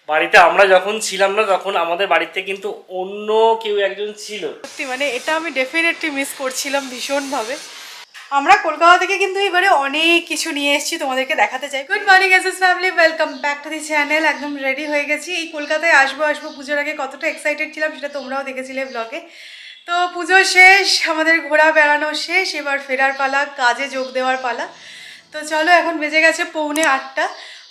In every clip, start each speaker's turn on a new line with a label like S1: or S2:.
S1: বাড়িতে আমরা যখন ছিলাম না তখন আমাদের বাড়িতে কিন্তু অন্য কেউ একজন ছিল।
S2: সত্যি মানে এটা আমি ডেফিনেটলি মিস করছিলাম ভীষণভাবে। আমরা কলকাতা থেকে কিন্তু এবারে অনেক কিছু নিয়ে এসেছি, তোমাদেরকে দেখাতে চাই। Good morning SS family, welcome back to the channel. একদম রেডি হয়ে গেছি, এই কলকাতায় আসবো পুজোর আগে কতটা এক্সাইটেড ছিলাম সেটা তোমরাও দেখেছিলে ব্লগে। তো পুজো শেষ, আমাদের ঘোরা বেড়ানো শেষ, এবার ফেরার পালা, কাজে যোগ দেওয়ার পালা। তো চলো, এখন বেজে গেছে 7:45।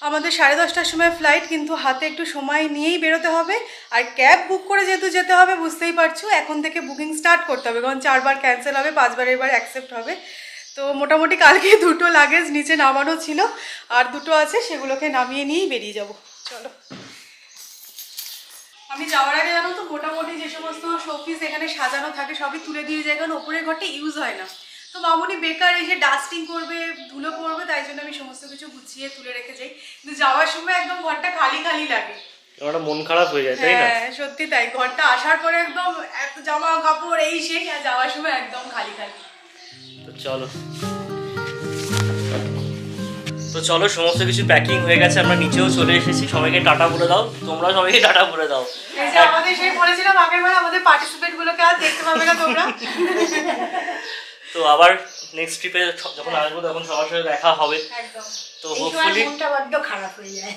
S2: আমাদের 10:30টার সময় ফ্লাইট, কিন্তু হাতে একটু সময় নিয়েই বেরোতে হবে। আর ক্যাব বুক করে যেহেতু যেতে হবে, বুঝতেই পারছো এখন থেকে বুকিং স্টার্ট করতে হবে, কারণ 4বার ক্যান্সেল হবে, 5বার এবার অ্যাকসেপ্ট হবে। তো মোটামুটি কালকে 2টো লাগেজ নিচে নামানো ছিল, আর 2টো আছে, সেগুলোকে নামিয়ে নিয়েই বেরিয়ে যাব। চলো, আমি যাওয়ার আগে জানো তো মোটামুটি যে সমস্ত শোপিস এখানে সাজানো থাকে সবই তুলে দিয়ে যায়, কারণ ওপরের ঘরটা ইউজ হয় না। তো মামুনি বেকার এসে ডাস্টিং করবে, ধুলো পড়বে, তাই জন্য আমি সমস্ত কিছু গুছিয়ে তুলে রেখে যাই। কিন্তু যাওয়ার সময় একদম ঘরটা খালি খালি লাগে,
S1: মন খারাপ হয়ে যায়, তাই না?
S2: হ্যাঁ সত্যি তাই। ঘরটা আসার পরে একদম এত জামা কাপড় এই সেই, আর যাওয়ার সময় একদম খালি খালি।
S1: তো চলো সমস্ত কিছু প্যাকিং হয়ে গেছে, আমরা নিচেও চলে এসেছি। সবাইকে টাটা বলে দাও, তোমরা সবাইকে টাটা বলে দাও।
S2: এই যে আমাদের সেই বলেছিলাম আগেরবার, আমাদের পার্টিসিপেট গুলোকে আর দেখতে পাবে না তোমরা।
S1: তো আবার নেক্সট ট্রিপে যখন আসবো তখন সবার সাথে দেখা হবে। তো হোপফুলি
S2: খারাপ হয়ে যায়,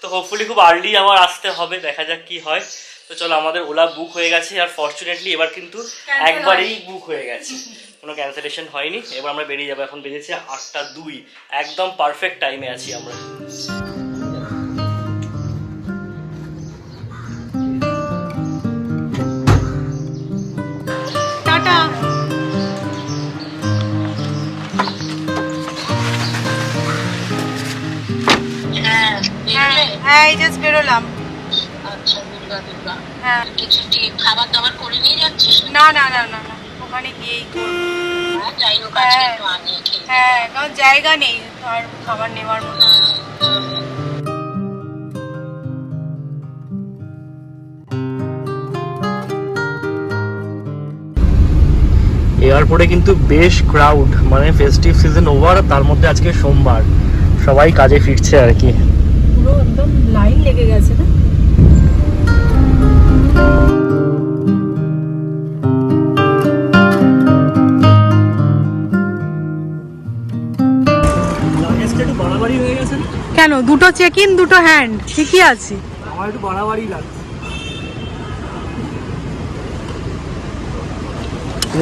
S1: তো হোপফুলি খুব আর্লি আবার আসতে হবে, দেখা যাক কি হয়। তো চলো, আমাদের ওলা বুক হয়ে গেছে, আর ফরচুনেটলি এবার কিন্তু একবারেই বুক হয়ে গেছে, কোনো ক্যান্সেলেশন হয়নি। এবার আমরা বেরিয়ে যাবো, এখন বেরিয়েছে 8:02, একদম পারফেক্ট টাইমে আছি আমরা।
S2: টাটা। হ্যাঁ এই জাস্ট বেরোলাম।
S3: আচ্ছা, দুর্গা দুর্গা।
S2: হ্যাঁ,
S3: কিছু খাবার দাবার করে নিয়ে যাচ্ছিস?
S2: না না না না না, ওখানে গিয়েই করবো।
S3: হ্যাঁ, যাই হোক আজকে একটু আনিয়ে খেয়ে।
S2: হ্যাঁ, কারণ জায়গা নেই আর খাবার নেওয়ার মতো।
S1: এয়ারপোর্টে কিন্তু বেশ ক্রাউড, মানে ফেস্টিভ সিজন ওভার, তার মধ্যে আজকে সোমবার, সবাই কাজে ফিরছে আর কি।
S2: পুরো একদম লাইন লেগে গেছে না?
S1: একটু বাড়াবাড়ি হয়ে গেছে।
S2: কেন? 2টো চেক ইন, 2টো হ্যান্ড, ঠিকই আছে।
S1: আমার একটু বাড়াবাড়ি লাগছে।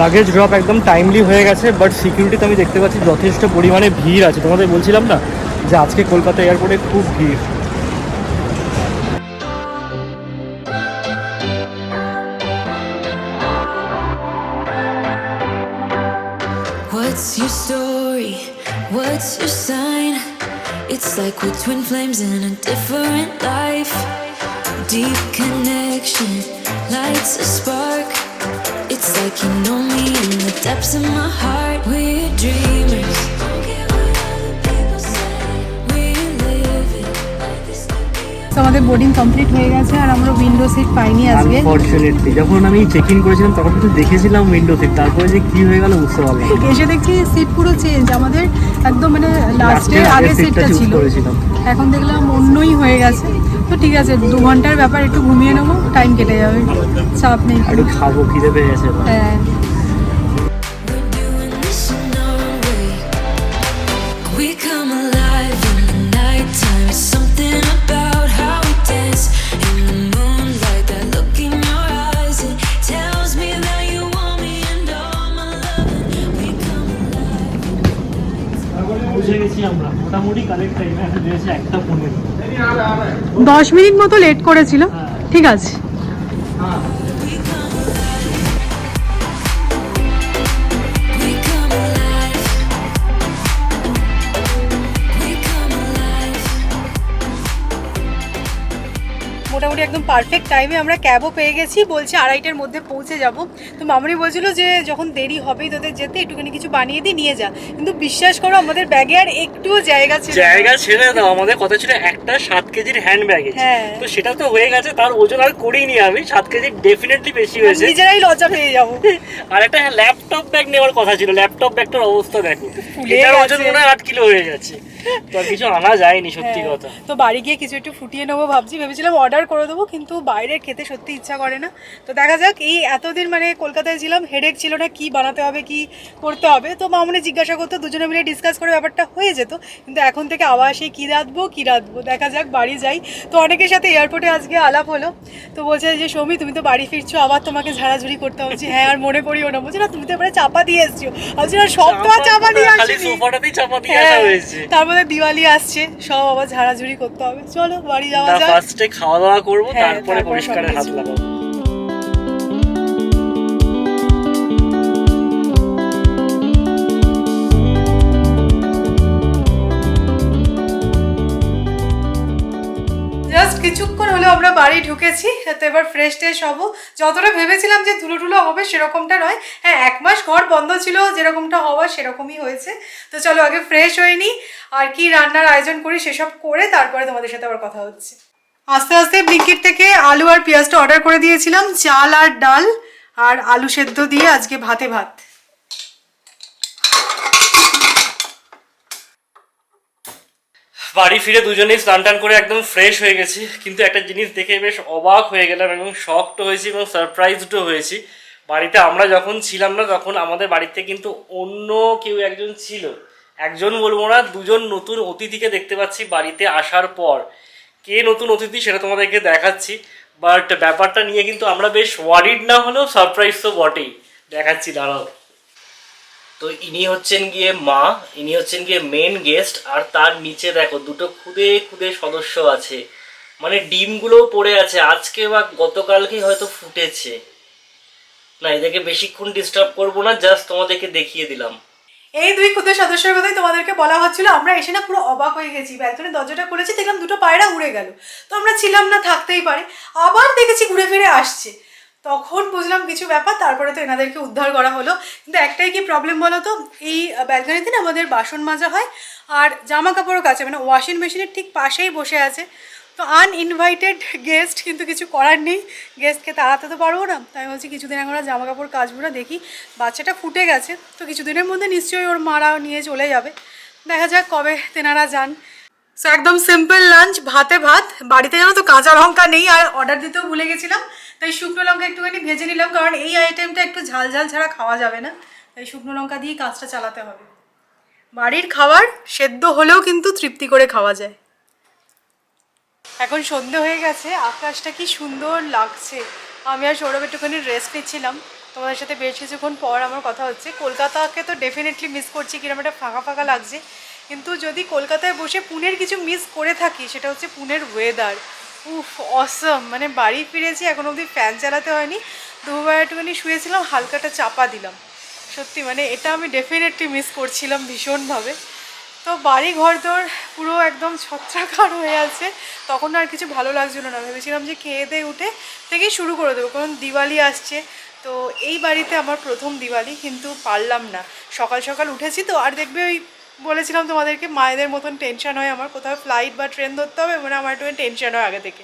S1: লাগেজ ড্রপ একদম টাইমলি হয়ে গেছে, বাট সিকিউরিটিতে আমি দেখতে পাচ্ছি যথেষ্ট পরিমাণে ভিড় আছে। তোমাদের বলছিলাম না যে আজকে কলকাতা এয়ারপোর্টে খুব ভিড়।
S4: What's your story? What's your sign? It's like we're twin flames in a different life. Deep connection lights a spark. It's like you know me in the depths of my heart. We're dreamers. Don't care what other people say. We're living like this could be a...
S2: আমাদের boarding complete হয়ে গেছে, আর আমরা window seat পাইনি আজকে।
S1: Unfortunately যখন আমি check in করেছিলাম তখন কিন্তু দেখেছিলাম উইন্ডো সিট, তারপরে যে কি হয়ে গেল বুঝতে পারলাম।
S2: এসে দেখছি সিট পুরো চেঞ্জ, আমাদের একদম মানে লাস্টের আগে সিটটা ছিল, এখন দেখলাম অন্যই হয়ে গেছে। তো ঠিক আছে, 2 ঘন্টার ব্যাপার, একটু ঘুমিয়ে নেবো, টাইম কেটে যাবে, চাপ নেই।
S1: একটু খাবো, খিদে পেয়ে গেছে।
S2: হ্যাঁ,
S4: We're doing this in our way. We come alive in the nighttime. It's something about how we dance in the moonlight. That look in your eyes, it tells me that you want me and all my loving. We come alive.
S1: পৌঁছে গেছি আমরা মোটামুটি correct টাইমে, এখন বেরিয়েছে 1:15।
S2: 10 minute মতো late করেছিল, ঠিক আছে।
S4: We come alive. We come alive. We come alive.
S2: মোটামুটি একদম পারফেক্ট টাইমে আমরা ক্যাবও পেয়ে গেছি, বলছে 2:30টার মধ্যে পৌঁছে যাব। তো মামনি বলছিল যে যখন দেরি হবেই তোদের যেতে, একটুখানি কিছু বানিয়ে দিয়ে নিয়ে যা, কিন্তু বিশ্বাস করো আমাদের ব্যাগে আর একটুও জায়গা
S1: ছেড়ে দাও। আমাদের কথা ছিল একটা 7 কেজির হ্যান্ড ব্যাগেজ, তো সেটা তো হয়ে গেছে, তার ওজন আর করিনি আমি। 7 কেজি ডেফিনেটলি বেশি হয়েছে,
S2: নিজেরাই লজ্জা পেয়ে যাবো।
S1: আর একটা ল্যাপটপ ব্যাগ নেওয়ার কথা ছিল, ল্যাপটপ ব্যাগটার অবস্থা দেখো, এটার ওজন মনে হয় 8 কিলো হয়ে গেছে। তো আর কিছু আনা যায়নি সত্যি কথা।
S2: তো বাড়ি গিয়ে কিছু একটু ফুটিয়ে নেবো ভাবছি, ভেবেছিলাম অর্ডার করে দেবো, কিন্তু বাইরে খেতে সত্যি ইচ্ছা করে না। তো দেখা যাক, এই এতদিন মানে কলকাতায় ছিলাম, হেডেক ছিল না কি বানাতে হবে কি করতে হবে, তো মামুনি জিজ্ঞাসা করতো, দুজনে মিলে ডিসকাস করে ব্যাপারটা হয়ে যেত। কিন্তু এখন থেকে আবার সেই কী রাঁধবো দেখা যাক, বাড়ি যাই। তো অনেকের সাথে এয়ারপোর্টে আজকে আলাপ হলো, তো বলছে যে সৌমি তুমি তো বাড়ি ফিরছো, আবার তোমাকে ঝাড়াঝুড়ি করতে হচ্ছে। হ্যাঁ আর মনে করিও না, বলছি না তুমি তো এবারে চাপা দিয়ে এসছো। বলছি না সব তো আর চাপা দিয়ে
S1: খালি
S2: আসেনি,
S1: সোফাটাতেই চাপা দিয়ে আসা হয়েছে।
S2: তার মধ্যে দিওয়ালি আসছে, সব আবার ঝাড়াঝুড়ি করতে হবে। চলো বাড়ি যাওয়া যাক,
S1: ফার্স্টে খাওয়া দাওয়া করবো,
S2: হ্যাঁ,
S1: তারপরে পরিষ্কারের হাত লাগাবো।
S2: জাস্ট কিছুক্ষণ হলো আমরা বাড়ি ঢুকেছি, তো এবার ফ্রেশ ট্রেশ হবো। যতটা ভেবেছিলাম যে ধুলো হবে সেরকমটা নয়, হ্যাঁ 1 মাস ঘর বন্ধ ছিল, যেরকমটা হওয়ার সেরকমই হয়েছে। তো চলো আগে ফ্রেশ হয়ে নিই, আর কি রান্নার আয়োজন করি সেসব করে তারপরে তোমাদের সাথে আবার কথা হচ্ছে। আস্তে আস্তে ব্লিঙ্কিট থেকে আলু আর পেঁয়াজটা অর্ডার করে দিয়েছিলাম, চাল আর ডাল আর আলু সেদ্ধ দিয়ে আজকে ভাতে ভাত।
S1: বাড়ি ফিরে দুজনেই স্নান টান করে একদম ফ্রেশ হয়ে গেছি, কিন্তু একটা জিনিস দেখে বেশ অবাক হয়ে গেলাম এবং শকড হয়েছি এবং সারপ্রাইজডও হয়েছি। বাড়িতে আমরা যখন ছিলাম না তখন আমাদের বাড়িতে কিন্তু অন্য কেউ একজন ছিল, একজন বলবো না, দুজন নতুন অতিথিকে দেখতে পাচ্ছি বাড়িতে আসার পর। কে নতুন অতিথি সেটা তোমাদেরকে দেখাচ্ছি, বাট ব্যাপারটা নিয়ে কিন্তু আমরা বেশ ওয়ারিড না হলেও সারপ্রাইজ তো বটেই। দেখাচ্ছি দাঁড়াও। তো ইনি হচ্ছেন গিয়ে মা, ইনি হচ্ছেন গিয়ে মেন গেস্ট, আর তার নিচে দেখো দুটো খুদে খুদে সদস্য আছে, মানে ডিমগুলোও পড়ে আছে, আজকে বা গতকালকে হয়তো ফুটেছে। না এদেরকে বেশিক্ষণ ডিস্টার্ব করবো না, জাস্ট তোমাদেরকে দেখিয়ে দিলাম।
S2: এই দুই ক্ষুদ্র সদস্যের কথাই তোমাদেরকে বলা হচ্ছিল। আমরা এসে না পুরো অবাক হয়ে গেছি, ব্যালকনির দরজাটা খুলেছি, দেখলাম দুটো পায়রা উড়ে গেল। তো আমরা ছিলাম না, থাকতেই পারে, আবার দেখেছি ঘুরে ফিরে আসছে, তখন বুঝলাম কিছু ব্যাপার। তারপরে তো এনাদেরকে উদ্ধার করা হলো। কিন্তু একটাই কি প্রবলেম বলো তো, এই ব্যালকনিতে না আমাদের বাসন মাজা হয় আর জামা কাপড়ও কাচে, মানে ওয়াশিং মেশিনের ঠিক পাশেই বসে আছে। তো আনইনভাইটেড গেস্ট, কিন্তু কিছু করার নেই, গেস্টকে তাড়াতে তো পারবো না। তাই বলছি কিছুদিন আমরা জামা কাপড় কাচবো না, দেখি বাচ্চাটা ফুটে গেছে তো কিছুদিনের মধ্যে নিশ্চয়ই ওর মারা নিয়ে চলে যাবে, দেখা যাক কবে তেনারা যান। সো একদম সিম্পল লাঞ্চ, ভাতে ভাত। বাড়িতে জানো তো কাঁচা লঙ্কা নেই, আর অর্ডার দিতেও ভুলে গেছিলাম, তাই শুকনো লঙ্কা একটুখানি ভেজে নিলাম, কারণ এই আইটেমটা একটু ঝাল ঝাল ছাড়া খাওয়া যাবে না, তাই শুকনো লঙ্কা দিয়েই কাজটা চালাতে হবে। বাড়ির খাবার সেদ্ধ হলেও কিন্তু তৃপ্তি করে খাওয়া যায়। এখন সন্ধে হয়ে গেছে, আকাশটা কি সুন্দর লাগছে। আমি আর সৌরভ একটুখানি রেস্ট নিচ্ছিলাম, তোমাদের সাথে বেশ কিছুক্ষণ পর আমার কথা হচ্ছে। কলকাতাকে তো ডেফিনেটলি মিস করছি, কিরকম একটা ফাঁকা ফাঁকা লাগছে। কিন্তু যদি কলকাতায় বসে পুনের কিছু মিস করে থাকি সেটা হচ্ছে পুনের ওয়েদার। উফ অসম, মানে বাড়ি ফিরেছি, এখন অবধি ফ্যান চালাতে হয়নি, দুবার একটুখানি শুয়েছিলাম, হালকাটা চাপা দিলাম। সত্যি মানে এটা আমি ডেফিনেটলি মিস করছিলাম ভীষণভাবে। তো বাড়ি ঘর দর পুরো একদম ছত্রাকার হয়ে আছে, তখন আর কিছু ভালো লাগছিল না। ভেবেছিলাম যে খেয়ে দিয়ে উঠে থেকেই শুরু করে দেবো, কারণ দিওয়ালি আসছে। তো এই বাড়িতে আমার প্রথম দিওয়ালি, কিন্তু পারলাম না, সকাল সকাল উঠেছি তো। আর দেখবে ওই বলেছিলাম তোমাদেরকে মায়েদের মতন টেনশন হয় আমার, কোথাও ফ্লাইট বা ট্রেন ধরতে হবে, মানে আমার একটু টেনশন হয় আগে থেকে।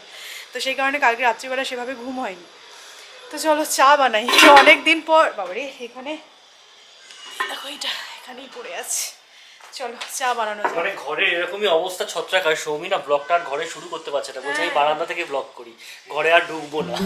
S2: তো সেই কারণে কালকে রাত্রিবেলা সেভাবে ঘুম হয়নি। তো চলো চা বানাই, অনেক দিন পর। বাবারে এখানে দেখো, এটা এখানেই পড়ে আছে, চলো চা বানানো যায়।
S1: মানে ঘরের এরকমই অবস্থা ছত্রাকার, সৌমি না ব্লগটা আর ঘরে শুরু করতে পারছে না, বলছে আমি বারান্দা থেকে ব্লগ করি, ঘরে আর ঢুকবো না।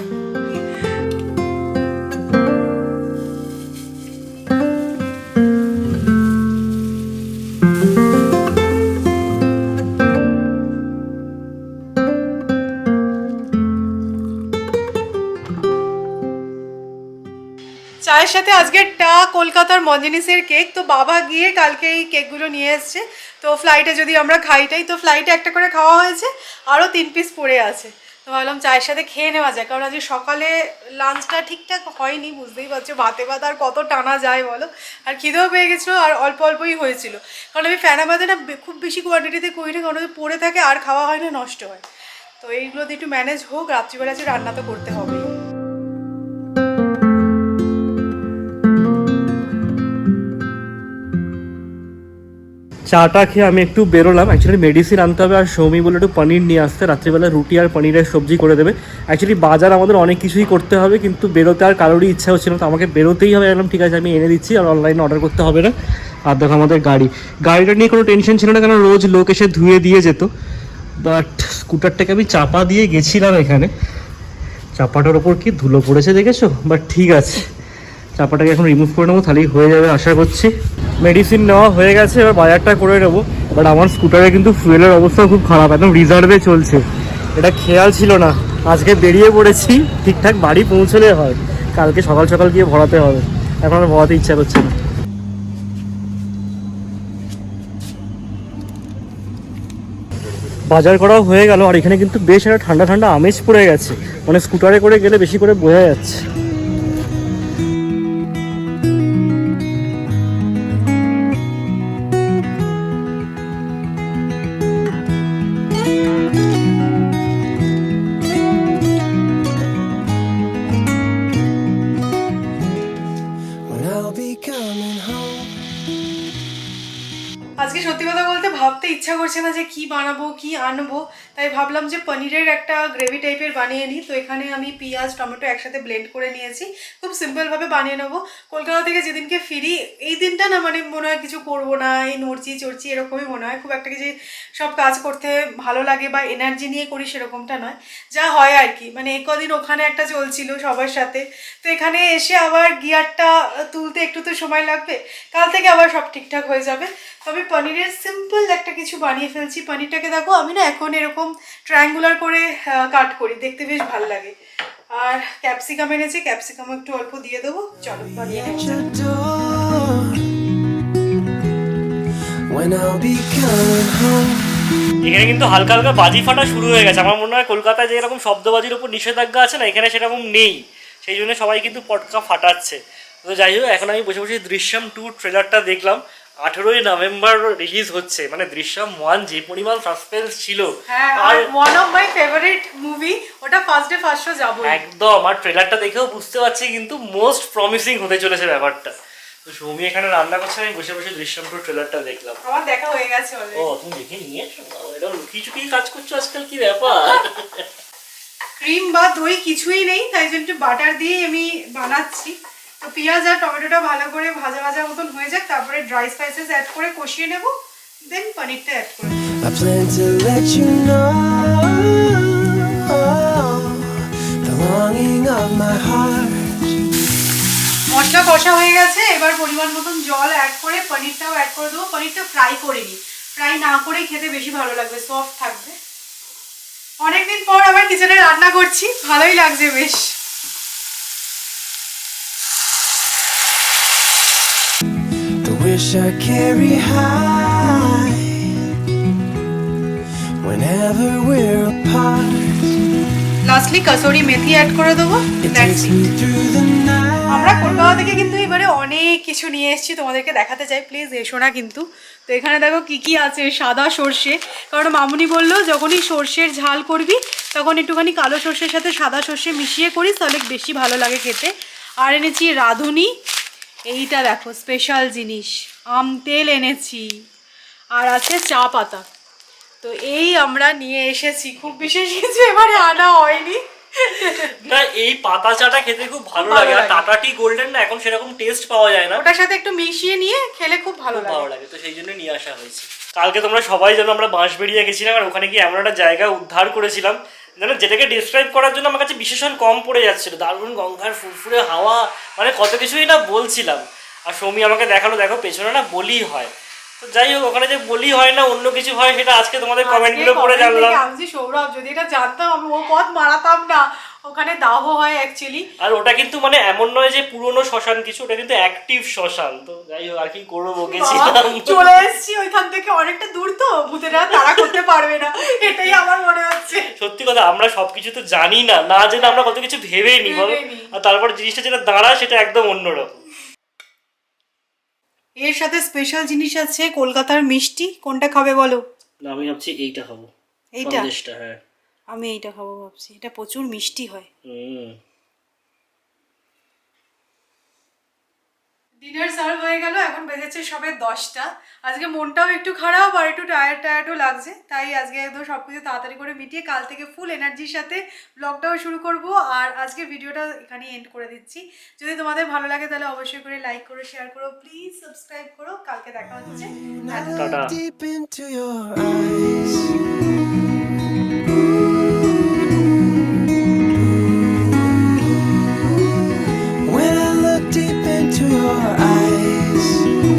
S2: চায়ের সাথে আজকেরটা কলকাতার মঞ্জিনিসের কেক। তো বাবা গিয়ে কালকে এই কেকগুলো নিয়ে এসছে, তো ফ্লাইটে যদি আমরা খাইটাই, তো ফ্লাইটে একটা করে খাওয়া হয়েছে, আরও 3 পিস পড়ে আছে। তো ভাবলাম চায়ের সাথে খেয়ে নেওয়া যায়, কারণ আজকে সকালে লাঞ্চটা ঠিকঠাক হয়নি, বুঝতেই পারছো ভাতে ভাত আর কত টানা যায় বলো। আর খিদেও পেয়ে গেছিলো, আর অল্প অল্পই হয়েছিল, কারণ আমি ফ্যানা বাদে না খুব বেশি কোয়ান্টিটিতে করি না, কারণ পড়ে থাকে আর খাওয়া হয় না, নষ্ট হয়। তো এইগুলো দিয়ে একটু ম্যানেজ হোক, রাত্রিবেলা যে রান্না তো করতে হবেই।
S1: চাটা খেয়ে আমি একটু বেরোলাম, অ্যাকচুয়ালি মেডিসিন আনতে হবে আর সৌমি বলে একটু পনির নিয়ে আসতে, রাত্রিবেলা রুটি আর পনিরের সবজি করে দেবে। অ্যাকচুয়ালি বাজার আমাদের অনেক কিছুই করতে হবে, কিন্তু বেরোতে আর কারোরই ইচ্ছা হচ্ছিল না, তো আমাকে বেরোতেই হবে। একদম ঠিক আছে, আমি এনে দিচ্ছি, আর অনলাইনে অর্ডার করতে হবে না। আর দেখো আমাদের গাড়িটা নিয়ে কোনো টেনশন ছিল না, কারণ রোজ লোক এসে ধুয়ে দিয়ে যেত। বাট স্কুটারটাকে আমি চাপা দিয়ে গেছিলাম, এখানে চাপাটার ওপর কি ধুলো পড়েছে দেখেছো, বাট ঠিক আছে, চাপাটাকে এখন রিমুভ করে নেবো, তাহলেই হয়ে যাবে আশা করছি। মেডিসিন নেওয়া হয়ে গেছে, এবার বাজারটা করে নেবো। বাট আমার স্কুটারে কিন্তু ফুয়েলের অবস্থা খুব খারাপ, একদম রিজার্ভে চলছে, এটা খেয়াল ছিল না। আজকে বেরিয়ে পড়েছি, ঠিকঠাক বাড়ি পৌঁছলে হয়, কালকে সকাল সকাল গিয়ে ভরাতে হবে, এখন আর ভরাতে ইচ্ছা করছে না। বাজার করাও হয়ে গেল, আর এখানে কিন্তু বেশ একটা ঠান্ডা ঠান্ডা আমেজ পড়ে গেছে, মানে স্কুটারে করে গেলে বেশি করে বোঝা যাচ্ছে।
S2: আজকে সত্যি কথা বলতে ভাবতে ইচ্ছা করছে না যে কি বানাবো কি আনবো, তাই ভাবলাম যে পনিরের একটা গ্রেভি টাইপের বানিয়ে নিই। তো এখানে আমি পেঁয়াজ টমেটো একসাথে ব্লেন্ড করে নিয়েছি, খুব সিম্পলভাবে বানিয়ে নেবো। কলকাতা থেকে যেদিনকে ফিরি এই দিনটা না মানে মনে হয় কিছু করবো না, এই নড়চি চড়চি এরকমই মনে হয়, খুব একটা যে সব কাজ করতে ভালো লাগে বা এনার্জি নিয়ে করি সেরকমটা নয়, যা হয় আর কি। মানে এই কদিন ওখানে একটা চলছিল সবার সাথে, তো এখানে এসে আবার গিয়ারটা তুলতে একটু তো সময় লাগবে, কাল থেকে আবার সব ঠিকঠাক হয়ে যাবে। তবে পনিরের সিম্পল একটা কিছু বানিয়ে ফেলছি। পনিরটাকে দেখো আমি না এখন এরকম ট্রায়াঙ্গুলার করে কাট করি, দেখতে বেশ ভালো লাগে। আর ক্যাপসিকাম এনেছি, ক্যাপসিকাম একটু অল্প দিয়ে দেবো, চলো বানিয়ে নেব।
S1: এখানে কিন্তু হালকা হালকা বাজি ফাটা শুরু হয়ে গেছে। আমার মনে হয় কলকাতায় যে এরকম শব্দবাজির উপর নিষেধাজ্ঞা আছে না, এখানে সেরকম নেই, সেই জন্য সবাই কিন্তু পটকা ফাটাচ্ছে। তো যাই হোক, এখন আমি বসে বসে দৃশ্যম 2 ট্রেলারটা দেখলাম। 18ই নভেম্বর রিলিজ হচ্ছে, মানে দৃশ্যম 1 যে পরিমাণ সাসপেন্স ছিল,
S2: হ্যাঁ, আর one of my favourite movie, ওটা ফার্স্ট ডে ফার্স্ট শো যাবো
S1: একদম। আর ট্রেলারটা দেখেও বুঝতে পারছি কিন্তু মোস্ট প্রমিসিং হতে চলেছে ব্যাপারটা। তো সৌমি এখানে রান্না করছে, আমি বসে বসে দৃশ্যম 2 ট্রেলারটা দেখলাম।
S2: আমার দেখা হয়ে গেছে অলরেডি।
S1: ও তুমি দেখে নিয়েছো? এটা লুকিয়ে চুকিয়ে কাজ করছো আজকাল, কি ব্যাপার?
S2: ক্রিম বা দই কিছুই নেই, তাই জন্য বাটার দিয়ে আমি বানাচ্ছি। তো পেঁয়াজ আর টমেটোটা ভালো করে ভাজা ভাজা মতন হয়ে যাক, তারপরে ড্রাই স্পাইসেস অ্যাড করে কষিয়ে নেব, দেন পনিরটা অ্যাড করে দেব।
S5: I plan to let you know the longing of my heart.
S2: মশলা কষা হয়ে গেছে, এবার পরিমাণ মতন জল অ্যাড করে পনিরটাও অ্যাড করে দেবো। পনিরটা ফ্রাই করে নিই, ফ্রাই না করেই খেতে বেশি ভালো লাগবে, সফট থাকবে। অনেকদিন পর আবার কিচেনে রান্না করছি, ভালোই লাগছে বেশ।
S5: The wish I carry high whenever we're apart.
S2: Lastly কসুরি মেথি অ্যাড করে দেবো।
S5: It takes me through the night.
S2: আমরা কলকাতা থেকে কিন্তু এবারে অনেক কিছু নিয়ে এসেছি, তোমাদেরকে দেখাতে চাই, প্লিজ এসো না কিন্তু। তো এখানে দেখো কি কি আছে। সাদা সর্ষে, কারণ মামুনি বললো যখনই সর্ষের ঝাল করবি তখন একটুখানি কালো সর্ষের সাথে সাদা সর্ষে মিশিয়ে করিস, তাহলে বেশি ভালো লাগে খেতে। আর এনেছি রাঁধুনি, এইটা দেখো স্পেশাল জিনিস, আম তেল এনেছি, আর আছে চা পাতা। তো এই আমরা নিয়ে এসেছি, খুব বিশেষ কিছু এবারে আনা হয়নি।
S1: না, এই পাতা চাটা খেতে খুব ভালো লাগে। আর টাটা টি গোল্ডেন না এখন সেরকম টেস্ট পাওয়া যায় না,
S2: ওটার সাথে একটু মিশিয়ে নিয়ে খেলে খুব ভালো লাগে।
S1: তো সেই জন্য নিয়ে আসা হয়েছে। কালকে তোমরা সবাই জানো আমরা বাঁশবেড়িয়া গেছিলাম, আর ওখানে গিয়ে এমন একটা জায়গা উদ্ধার করেছিলাম জানো, যেটাকে ডিসক্রাইব করার জন্য আমার কাছে বিশেষণ কম পড়ে যাচ্ছিল। দারুণ গঙ্গার ফুরফুরে হাওয়া, মানে কত কিছুই না বলছিলাম। আর সৌমি আমাকে দেখালো, দেখো পেছনে না বলি হয়। তো যাই হোক, ওখানে যে বলি হয় না অন্য কিছু হয়, সেটা আজকে তোমাদের কমেন্টগুলো পড়ে জানলাম।
S2: আমি সৌরভ, যদি এটা জানতাম আমি ও পথ মারাতাম না। ওখানে দাহ হয় অ্যাকচুয়ালি,
S1: আর ওটা কিন্তু মানে এমন নয় যে পুরনো শ্মশান কিছু, ওটা কিন্তু অ্যাক্টিভ শ্মশান। তো যাই হোক, আর কি করবো, গেছিলাম,
S2: চলে এসেছি ওইখান থেকে, অনেকটা দূর তো, ভূতেরা তাড়া করতে পারবে না, এটাই আমার মনে হচ্ছে।
S1: সত্যি কথা, আমরা সবকিছু তো জানি না, না জেনে আমরা কত কিছু ভেবেই নি বলো। আর তারপর জিনিসটা যেটা দাঁড়ায় সেটা একদম অন্যরকম।
S2: এর সাথে স্পেশাল জিনিস আছে কলকাতার মিষ্টি। কোনটা খাবে বলো?
S1: আমি ভাবছি এইটা খাবো,
S2: এইটা?
S1: হ্যাঁ
S2: আমি এইটা খাবো ভাবছি, এটা প্রচুর মিষ্টি হয়। ডিনার সার্ভ হয়ে গেল, এখন বেজেছে সবে 10টা। আজকে মনটাও একটু খারাপ আর একটু টায়ার্ডও লাগছে, তাই আজকে একদম সব কিছু তাড়াতাড়ি করে মিটিয়ে কাল থেকে ফুল এনার্জির সাথে ব্লগটাও শুরু করব। আর আজকে ভিডিওটা এখানে এন্ড করে দিচ্ছি। যদি তোমাদের ভালো লাগে তাহলে অবশ্যই করে লাইক করো, শেয়ার করো, প্লিজ সাবস্ক্রাইব করো। কালকে দেখা হচ্ছে।
S5: Look deep into your eyes.